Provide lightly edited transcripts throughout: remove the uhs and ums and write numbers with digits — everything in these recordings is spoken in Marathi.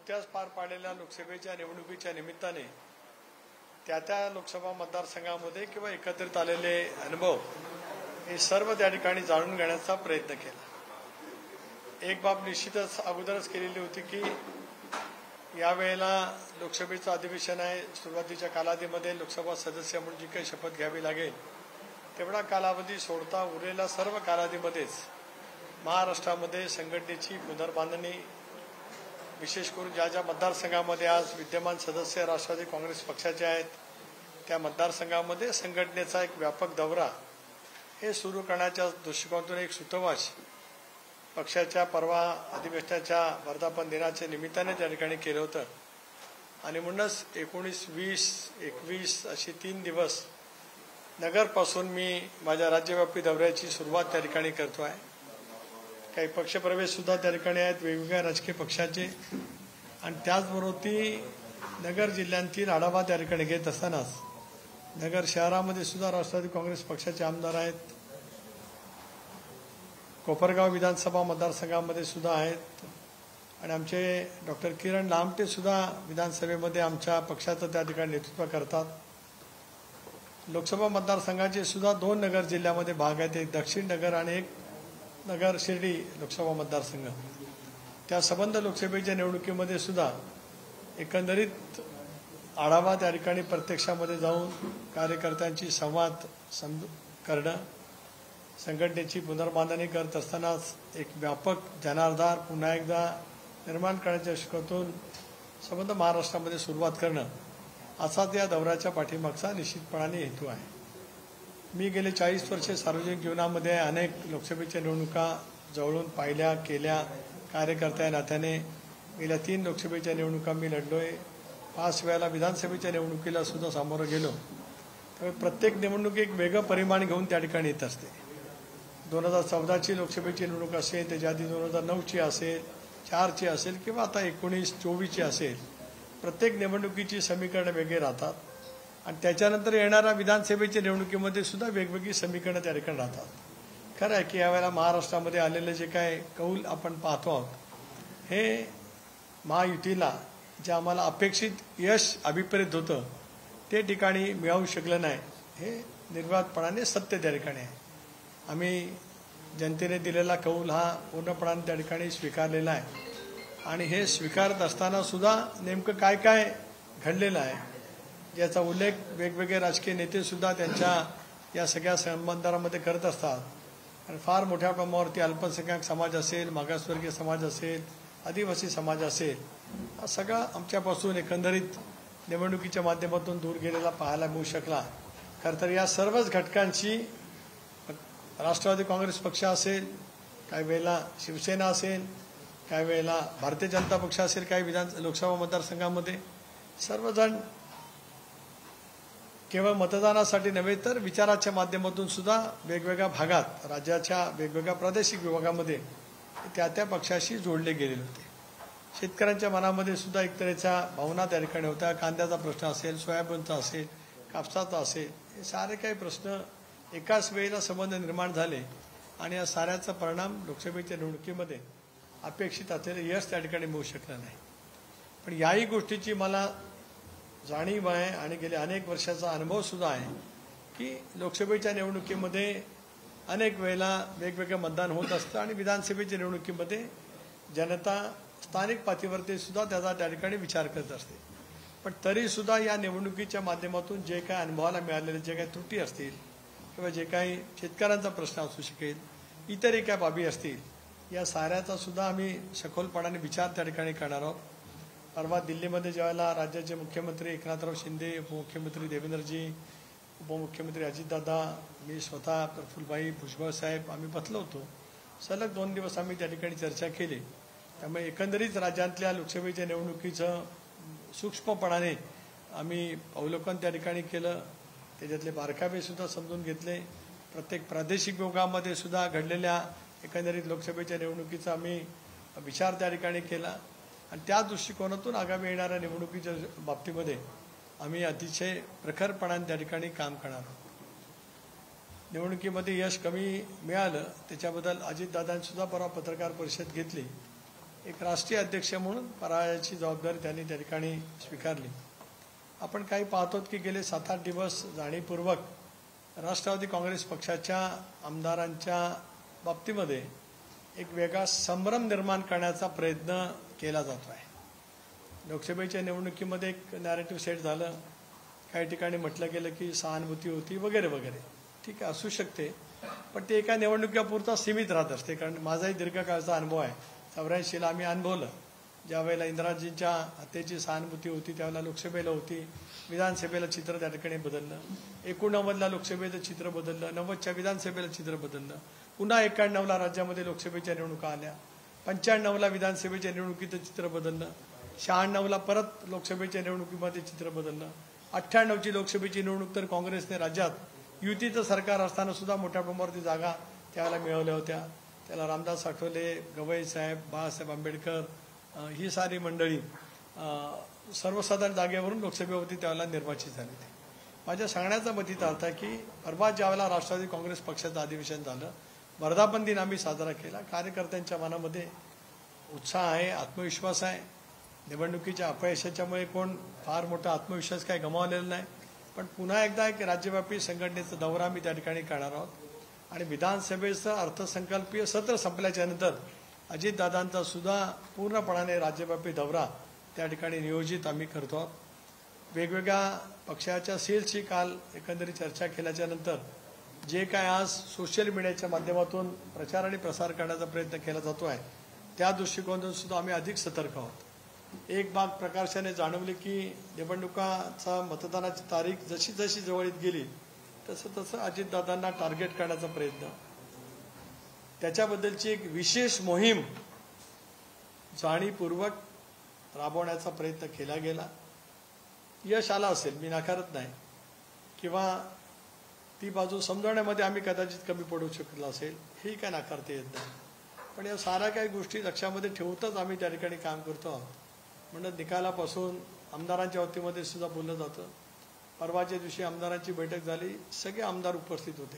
नुकत्याच पार पाडलेल्या लोकसभेच्या निवडणुकीच्या निमित्ताने त्या लोकसभा मतदारसंघामध्ये किंवा एकत्रित आलेले अनुभव हे सर्व त्या ठिकाणी जाणून घेण्याचा प्रयत्न केला। एक बाब निश्चितच अगोदरच केलेली होती की यावेळेला लोकसभेचं अधिवेशन आहे, सुरुवातीच्या कालावधीमध्ये लोकसभा सदस्य म्हणून जी काही शपथ घ्यावी लागेल तेवढा कालावधी सोडता उरलेल्या सर्व कालावधीमध्येच महाराष्ट्रामध्ये संघटनेची पुनर्बांधणी, विशेष करून ज्या मतदारसंघामध्ये आज विद्यमान सदस्य राष्ट्रवादी काँग्रेस पक्षाचे आहेत त्या मतदारसंघामध्ये संघटनेचा एक व्यापक दौरा हे सुरू करण्याच्या दृष्टिकोनातून एक सूतवाच पक्षाच्या परवा अधिवेशनाच्या वर्धापन दिनाच्या निमित्ताने त्या ठिकाणी केलं होतं आणि म्हणूनच 19, 20, 21 अशी 3 दिवस नगरपासून मी माझ्या राज्यव्यापी दौऱ्याची सुरुवात त्या ठिकाणी करतो आहे। काही पक्षप्रवेश सुद्धा त्या ठिकाणी आहेत वेगवेगळ्या राजकीय पक्षाचे आणि त्याचबरोबर ती नगर जिल्ह्यांतील आढावा त्या ठिकाणी घेत असतानाच नगर शहरामध्ये सुद्धा राष्ट्रवादी काँग्रेस पक्षाचे आमदार आहेत, कोपरगाव विधानसभा मतदारसंघामध्ये सुद्धा आहेत आणि आमचे डॉक्टर किरण लामटे सुद्धा विधानसभेमध्ये आमच्या पक्षाचं त्या ठिकाणी नेतृत्व करतात। लोकसभा मतदारसंघाचे सुद्धा 2 नगर जिल्ह्यामध्ये भाग आहेत, एक दक्षिण नगर आणि एक नगर शिर्डी लोकसभा मतदारसंघ। त्या संबंध लोकसभेच्या निवडणुकीमध्ये सुद्धा एकंदरीत आढावा त्या ठिकाणी प्रत्यक्षामध्ये जाऊन कार्यकर्त्यांची संवाद करणं, संघटनेची पुनर्बांधणी करत असतानाच एक व्यापक जनाधार पुन्हा एकदा निर्माण करण्याच्या दृष्टिकोनातून संबंध महाराष्ट्रामध्ये सुरुवात करणं असाच या दौऱ्याच्या पाठीमागचा निश्चितपणाने हेतू आहे। मी गेले 40 वर्षे सार्वजनिक जीवनामध्ये अनेक लोकसभेच्या निवडणुका जवळून पाहिल्या केल्या, कार्यकर्त्या नात्याने गेल्या 3 लोकसभेच्या निवडणुका मी लढलोय, 5 वेळेला विधानसभेच्या निवडणुकीला सुद्धा सामोरं गेलो। त्यामुळे प्रत्येक निवडणूक एक वेगळं परिमाण घेऊन त्या ठिकाणी येत असते। 2014ची लोकसभेची निवडणूक असेल, त्याच्या आधी 2009ची असेल, 4ची असेल किंवा आता 19, 24ची असेल, प्रत्येक निवडणुकीची समीकरणं वेगळे राहतात आणि त्याच्यानंतर येणाऱ्या विधानसभेच्या निवडणुकीमध्ये सुद्धा वेगवेगळी समीकरणं त्या ठिकाणी राहतात। खरं आहे की यावेळेला महाराष्ट्रामध्ये आलेले जे काय कौल आपण पाहतो आहोत हे महायुतीला जे आम्हाला अपेक्षित यश अभिप्रेत होतं ते ठिकाणी मिळवू शकलं नाही, हे निर्वादपणाने सत्य त्या ठिकाणी आहे। आम्ही जनतेने दिलेला कौल हा पूर्णपणाने त्या ठिकाणी स्वीकारलेला आहे आणि हे स्वीकारत असताना सुद्धा नेमकं काय काय घडलेलं आहे याचा उल्लेख वेगवेगळे राजकीय नेते सुद्धा त्यांच्या या सगळ्या संबंधांमध्ये करत असतात आणि फार मोठ्या प्रमाणावरती अल्पसंख्याक समाज असेल, मागासवर्गीय समाज असेल, आदिवासी समाज असेल, हा सगळा आमच्यापासून एकंदरीत निवडणुकीच्या माध्यमातून दूर गेलेला पाहायला मिळू शकला। खरं तर या सर्वच घटकांची राष्ट्रवादी काँग्रेस पक्ष असेल, काही वेळेला शिवसेना असेल, काही वेळेला भारतीय जनता पक्ष असेल, काही लोकसभा मतदारसंघामध्ये सर्वजण केवळ मतदानासाठी नव्हे तर विचाराच्या माध्यमातून सुद्धा वेगवेगळ्या भागात राज्याच्या वेगवेगळ्या प्रादेशिक विभागामध्ये त्या पक्षाशी जोडले गेलेले होते। शेतकऱ्यांच्या मनामध्ये सुद्धा एक तऱ्हेच्या भावना त्या ठिकाणी होत्या। कांद्याचा प्रश्न असेल, सोयाबीनचा असेल, कापसाचा असेल, हे सारे काही प्रश्न एकाच वेळेला संबंध निर्माण झाले आणि या साऱ्याचा परिणाम लोकसभेच्या निवडणुकीमध्ये अपेक्षित असलेले यश त्या ठिकाणी मिळू शकलं नाही। पण याही गोष्टीची मला जाणीव आहे आणि गेल्या अनेक वर्षाचा अनुभव सुद्धा आहे की लोकसभेच्या निवडणुकीमध्ये अनेक वेळेला वेगवेगळं मतदान होत असतं आणि विधानसभेच्या निवडणुकीमध्ये जनता स्थानिक पातळीवरती सुद्धा त्याचा त्या ठिकाणी विचार करत असते। पण तरीसुद्धा या निवडणुकीच्या माध्यमातून जे काही अनुभवाला मिळालेले जे काही त्रुटी असतील किंवा जे काही शेतकऱ्यांचा प्रश्न असू शकेल, इतरही काय बाबी असतील, या साऱ्याचा सुद्धा आम्ही सखोलपणाने विचार त्या ठिकाणी करणार आहोत। परवा दिल्लीमध्ये ज्यावेळेला राज्याचे मुख्यमंत्री एकनाथराव शिंदे, उपमुख्यमंत्री देवेंद्रजी, उपमुख्यमंत्री अजितदादा, मी स्वतः प्रफुल्लभाई भुजबळ साहेब आम्ही बसलो होतो। सलग 2 दिवस आम्ही त्या ठिकाणी चर्चा केली। त्यामुळे एकंदरीत राज्यातल्या लोकसभेच्या निवडणुकीचं सूक्ष्मपणाने आम्ही अवलोकन त्या ठिकाणी केलं, त्याच्यातले बारकावे सुद्धा समजून घेतले। प्रत्येक प्रादेशिक विभागामध्ये सुद्धा घडलेल्या एकंदरीत लोकसभेच्या निवडणुकीचा आम्ही विचार त्या ठिकाणी केला आणि त्या दृष्टिकोनातून आगामी येणाऱ्या निवडणुकीच्या बाबतीमध्ये आम्ही अतिशय प्रखरपणाने त्या ठिकाणी काम करणार आहोत। निवडणुकीमध्ये यश कमी मिळालं त्याच्याबद्दल अजितदादांनी सुद्धा परवा पत्रकार परिषद घेतली एक राष्ट्रीय अध्यक्ष म्हणून पराजयाची जबाबदारी त्यांनी त्या ठिकाणी स्वीकारली. आपण काही पाहतो की गेले 7-8 दिवस जाणीवपूर्वक राष्ट्रवादी काँग्रेस पक्षाच्या आमदारांच्या बाबतीमध्ये एक वेगळा संभ्रम निर्माण करण्याचा प्रयत्न केला जातो आहे. लोकसभेच्या निवडणुकीमध्ये एक नॅरेटिव्ह सेट झालं, काही ठिकाणी म्हटलं गेलं की सहानुभूती होती वगैरे वगैरे. ठीक आहे, असू शकते, पण ते एका निवडणुकीपुरता सीमित राहत असते. कारण माझाही दीर्घकाळचा अनुभव आहे. 84ला आम्ही अनुभवलं, ज्यावेळेला इंदिराजींच्या हत्येची सहानुभूती होती त्यावेळेला लोकसभेला होती, विधानसभेला चित्र त्या ठिकाणी बदललं. 89ला लोकसभेचं चित्र बदललं, 90च्या विधानसभेला चित्र बदललं, पुन्हा 91ला राज्यामध्ये लोकसभेच्या निवडणुका आल्या, 95ला विधानसभेच्या निवडणुकीचं चित्र बदललं, 96ला परत लोकसभेच्या निवडणुकीमध्ये चित्र बदललं, 98ची लोकसभेची निवडणूक तर काँग्रेसने राज्यात युतीचं सरकार असताना सुद्धा मोठ्या प्रमाणावरती जागा त्यावेळेला मिळवल्या होत्या. त्याला रामदास आठवले, गवई साहेब, बाळासाहेब आंबेडकर ही सारी मंडळी सर्वसाधारण जागेवरून लोकसभेवरती त्यावेळेला निर्वाचित झाली होती. माझ्या सांगण्याचा मतीत अर्थ आहे की परवा ज्यावेळेला राष्ट्रवादी काँग्रेस पक्षाचं अधिवेशन झालं, वर्धापन दिन आम्ही साजरा केला. कार्यकर्त्यांच्या मनामध्ये उत्साह आहे, आत्मविश्वास आहे. निवडणुकीच्या अपयशाच्यामुळे कोण फार मोठा आत्मविश्वास काही गमावलेला नाही, पण पुन्हा एकदा एक राज्यव्यापी संघटनेचा दौरा आम्ही त्या ठिकाणी करणार आहोत. आणि विधानसभेचं अर्थसंकल्पीय सत्र संपल्याच्या नंतर अजितदादांचा सुद्धा पूर्णपणाने राज्यव्यापी दौरा त्या ठिकाणी नियोजित आम्ही करतो आहोत. वेगवेगळ्या पक्षाच्या सेलची काल एकंदरीत चर्चा केल्याच्या नंतर जे काय आज सोशल मीडियाच्या माध्यमातून प्रचार आणि प्रसार करण्याचा प्रयत्न केला जातो आहे, त्या दृष्टिकोनातून सुद्धा आम्ही अधिक सतर्क आहोत. एक बाब प्रकाशाने जाणवली की निवडणुकाचा मतदानाची तारीख जशी जशी जवळ येत गेली तसं तसं अजितदादांना टार्गेट करण्याचा प्रयत्न, त्याच्याबद्दलची एक विशेष मोहीम जाणीवपूर्वक राबवण्याचा प्रयत्न केला गेला. यश आला असेल, मी नाकारत नाही, किंवा ती बाजू समजवण्यामध्ये आम्ही कदाचित कमी पडू शकलो असेल, हे काय नाकारता येत नाही. पण या साऱ्या काही गोष्टी लक्षामध्ये ठेवूनच आम्ही त्या ठिकाणी काम करतो आहोत. म्हणून निकालापासून आमदारांच्या वतीमध्ये सुद्धा बोललं जातं. परवाच्या दिवशी आमदारांची बैठक झाली, सगळे आमदार उपस्थित होते.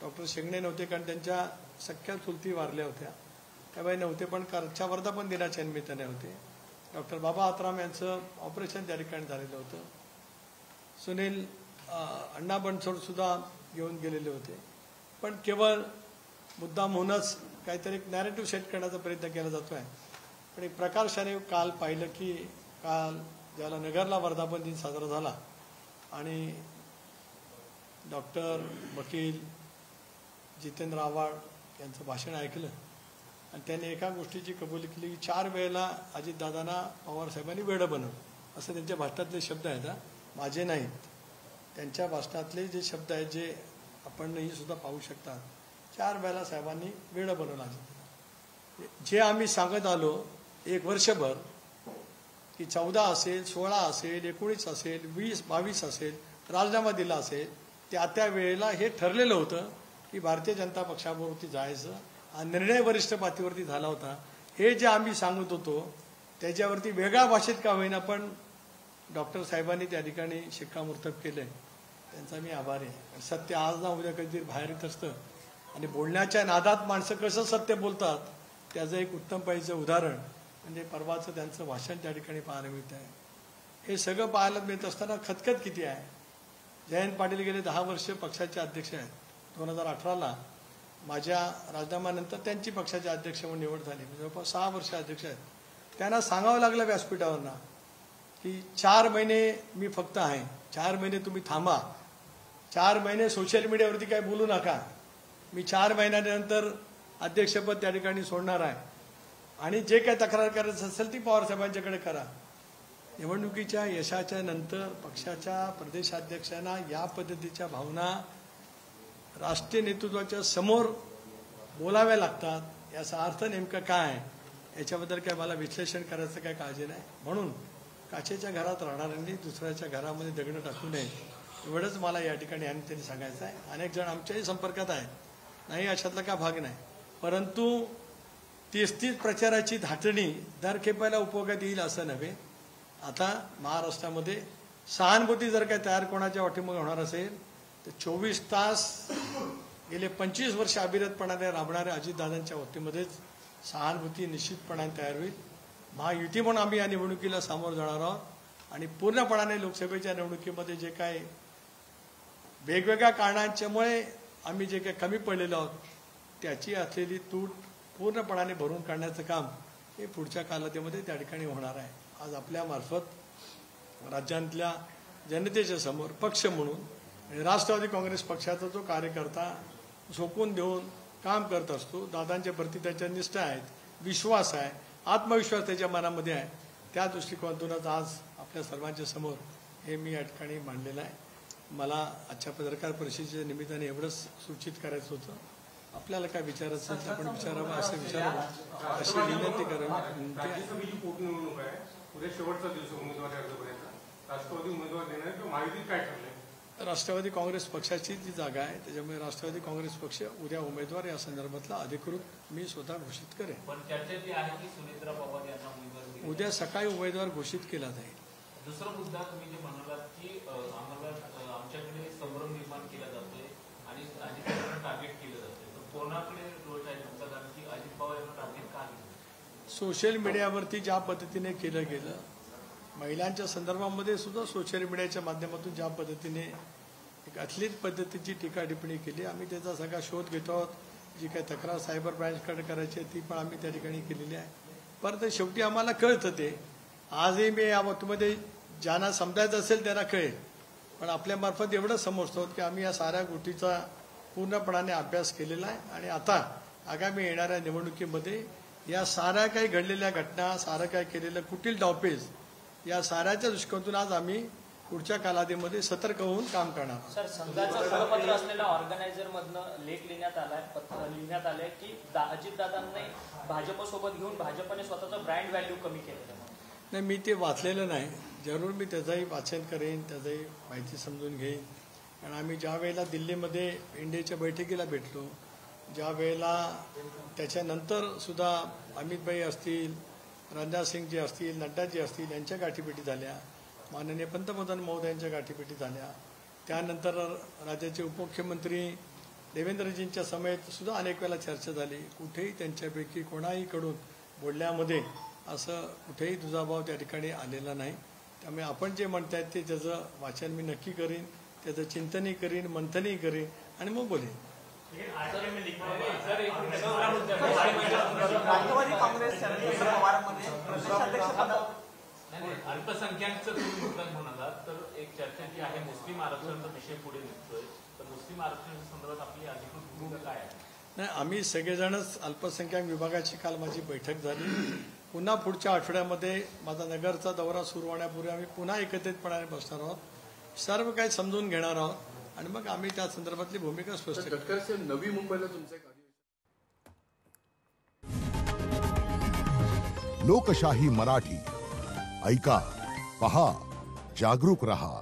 डॉक्टर शेंगणे नव्हते कारण त्यांच्या सख्या चुलती वारल्या होत्या, त्यावेळी नव्हते, पण कारच्या वर्धापन दिनाच्या निमित्ताने होते. डॉक्टर बाबा आत्राम यांचं ऑपरेशन त्या ठिकाणी झालेलं होतं. सुनील अण्णा बनसोड सुद्धा घेऊन गेलेले होते. पण केवळ मुद्दाम होऊनच काहीतरी एक नॅरेटिव्ह सेट करण्याचा प्रयत्न केला जातो आहे. पण एक प्रकाशाने काल पाहिलं की काल ज्याला नगरला वर्धापन दिन साजरा झाला आणि डॉक्टर वकील जितेंद्र आव्हाड यांचं भाषण ऐकलं आणि त्यांनी एका गोष्टीची कबुली केली की 4 वेळेला अजितदादांना पवारसाहेबांनी वेडं बनवलं, असं त्यांच्या भाषणातले शब्द आहेत, माझे नाहीत. त्यांच्या भाषणातले जे शब्द आहेत जे आपणही सुद्धा पाहू शकता. 4 वेळेला साहेबांनी वेडं बनवलं अजितदादा. जे आम्ही सांगत आलो एक वर्षभर की 14 असेल, 16 असेल, 19 असेल, 20, 22 असेल, राजीनामा दिला असेल, त्या वेळेला हे ठरलेलं होतं की भारतीय जनता पक्षावरती जायचं. हा निर्णय वरिष्ठ पातळीवरती झाला होता. हे जे आम्ही सांगत होतो त्याच्यावरती वेगळ्या भाषेत का होईना पण डॉक्टर साहेबांनी त्या ठिकाणी शिक्कामोर्तब केलंय, त्यांचा मी आभारी आहे. सत्य आज ना उद्या कधीतरी बाहेर येत असतं आणि बोलण्याच्या नादात माणसं कसं सत्य बोलतात त्याचं एक उत्तम पाहिजे उदाहरण म्हणजे परवाचं त्यांचं भाषण त्या ठिकाणी पाहायला मिळत आहे. हे सगळं पाहायला मिळत असताना खतखत किती आहे. जयंत पाटील गेले 10 वर्ष पक्षाचे अध्यक्ष आहेत. 2018ला माझ्या राजीनाम्यानंतर त्यांची पक्षाचे अध्यक्ष म्हणून निवड झाली. जवळपास 6 वर्ष अध्यक्ष आहेत. त्यांना सांगावं लागलं व्यासपीठावरना की 4 महिने मी फक्त आहे, 4 महिने तुम्ही थांबा, 4 महिने सोशल मीडियावरती काही बोलू नका, मी 4 महिन्यानंतर अध्यक्षपद त्या ठिकाणी सोडणार आहे आणि जे काही तक्रार करायचं असेल ती पवार साहेबांच्याकडे करा. निवडणुकीच्या यशाच्या नंतर पक्षाच्या प्रदेशाध्यक्षांना या पद्धतीच्या भावना राष्ट्रीय नेतृत्वाच्या समोर बोलाव्या लागतात. याचा अर्थ नेमका काय आहे याच्याबद्दल काय मला विश्लेषण करायचं काय काळजी नाही. म्हणून काचेच्या घरात राहणाऱ्यांनी दुसऱ्याच्या घरामध्ये दगड टाकू नये एवढंच मला या ठिकाणी आणि त्यांनी सांगायचं आहे. अनेक जण आमच्याही संपर्कात आहेत, नाही अशातला का भाग नाही, परंतु 33 प्रचाराची धाटणी दर खेपायला उपयोगात येईल असं नव्हे. आता महाराष्ट्रामध्ये सहानुभूती जर काय तयार कोणाच्या वाटेमुळे होणार असेल तर 24 तास गेले 25 वर्ष अविरतपणाने राबणाऱ्या अजितदादांच्या वतीमध्येच सहानुभूती निश्चितपणाने तयार होईल. महायुती म्हणून आम्ही या निवडणुकीला सामोरं जाणार आहोत आणि पूर्णपणाने लोकसभेच्या निवडणुकीमध्ये जे काही वेगवेगळ्या कारणांच्यामुळे आम्ही जे काही कमी पडलेलो आहोत त्याची असलेली तूट पूर्णपणाने भरून काढण्याचं काम हे पुढच्या कालावधीमध्ये त्या ठिकाणी होणार आहे. आज आपल्यामार्फत राज्यातल्या जनतेच्या समोर पक्ष म्हणून आणि राष्ट्रवादी काँग्रेस पक्षाचा जो कार्यकर्ता झोकून देऊन काम करत असतो, दादांच्या प्रती त्याच्या निष्ठा आहेत, विश्वास आहे, आत्मविश्वास त्याच्या मनामध्ये आहे, त्या दृष्टिकोनातूनच आज आपल्या सर्वांच्या समोर हे मी या ठिकाणी मांडलेलं आहे. मला आजच्या पत्रकार परिषदेच्या निमित्ताने एवढंच सूचित करायचं होतं. आपल्याला काय विचारायचं असेल तर आपण विचारावं, असं विचारावं अशी विनंती करावी. राष्ट्रवादी काँग्रेस पक्षाची जी जागा आहे त्याच्यामुळे राष्ट्रवादी काँग्रेस पक्ष उद्या उमेदवार या संदर्भातला अधिकृत मी स्वतः घोषित करेन. उद्या सकाळी उमेदवार घोषित केला जाईल. दुसरा मुद्दा तुम्ही जे म्हणालात की आम्हाला आमच्याकडे संभ्रम निर्माण केला जातोय आणि अजित पवारांना टार्गेट केलं जातंय, तर कोणाकडे रोष आहे तुमचा? कारण की अजित पवार यांना टार्गेट का केलं? सोशल मीडियावरती ज्या पद्धतीने केलं गेलं, महिलांच्या संदर्भामध्ये सुद्धा सोशल मीडियाच्या माध्यमातून ज्या पद्धतीने एक अश्लील पद्धतीची टीका टिप्पणी केली, आम्ही त्याचा सगळा शोध घेतो आहोत. जी काही तक्रार सायबर ब्रँचकडे करायची आहे ती पण आम्ही त्या ठिकाणी केलेली आहे. परंतु शेवटी आम्हाला कळतं ते आजही मी या बाबतीमध्ये ज्यांना समजायचं असेल त्यांना कळेल, पण आपल्यामार्फत एवढं समजतो की आम्ही या साऱ्या गोष्टीचा पूर्णपणाने अभ्यास केलेला आहे आणि आता आगामी येणाऱ्या निवडणुकीमध्ये या साऱ्या काही घडलेल्या घटना, सारं काय केलेलं कुटील डावपेच या साऱ्याच्या दृष्टिकोनातून आज आम्ही पुढच्या कालावधीमध्ये सतर्क होऊन काम करणार. सर, संघाचं फलपत्र असलेल्या ऑर्गनायझर मधनं लेख लिहिण्यात आलाय की अजितदादांनी भाजपसोबत घेऊन भाजपने स्वतःचं ब्रँड व्हॅल्यू कमी केलं. नाही, मी ते वाचलेलं नाही. जरूर मी त्याचंही वाचन करेन, त्याचंही माहिती समजून घेईन. कारण आम्ही ज्या वेळेला दिल्लीमध्ये एनडीएच्या बैठकीला भेटलो, ज्या वेळेला त्याच्यानंतर सुद्धा अमितभाई असतील, राजनाथ सिंगजी असतील, नड्डाजी असतील यांच्या गाठीभेटी झाल्या, माननीय पंतप्रधान महोदयांच्या गाठीभेटी झाल्या, त्यानंतर राज्याचे उपमुख्यमंत्री देवेंद्रजींच्या समेत सुद्धा अनेक वेळा चर्चा झाली. कुठेही त्यांच्यापैकी कोणाहीकडून बोलण्यामध्ये असं कुठेही दुजाभाव त्या ठिकाणी आलेला नाही. त्यामुळे आपण जे म्हणतायत ते त्याचं वाचन मी नक्की करीन, त्याचं चिंतनही करीन, मंथनही करीन आणि मग बोलेन. अल्पसंख्याकचं तुम्ही मुद्दा म्हणाला तर एक चर्चा जी आहे मुस्लिम आरक्षणाचा विषय पुढे निघतोय, तर मुस्लिम आरक्षणाच्या संदर्भात आपली अधिकृत भूमिका काय आहे? नाही, आम्ही सगळेजणच अल्पसंख्याक विभागाची काल माझी बैठक झाली. पुन्हा पुढच्या आठवड्यामध्ये माझा नगरचा दौरा सुरू होण्यापूर्वी आम्ही पुन्हा एकत्रितपणाने बसणार आहोत, सर्व काही समजून घेणार आहोत आणि मग आम्ही त्या संदर्भातली भूमिका स्पष्ट करू. नवी मुंबईला तुमचं लोकशाही मराठी ऐका, पहा, जागरूक रहा.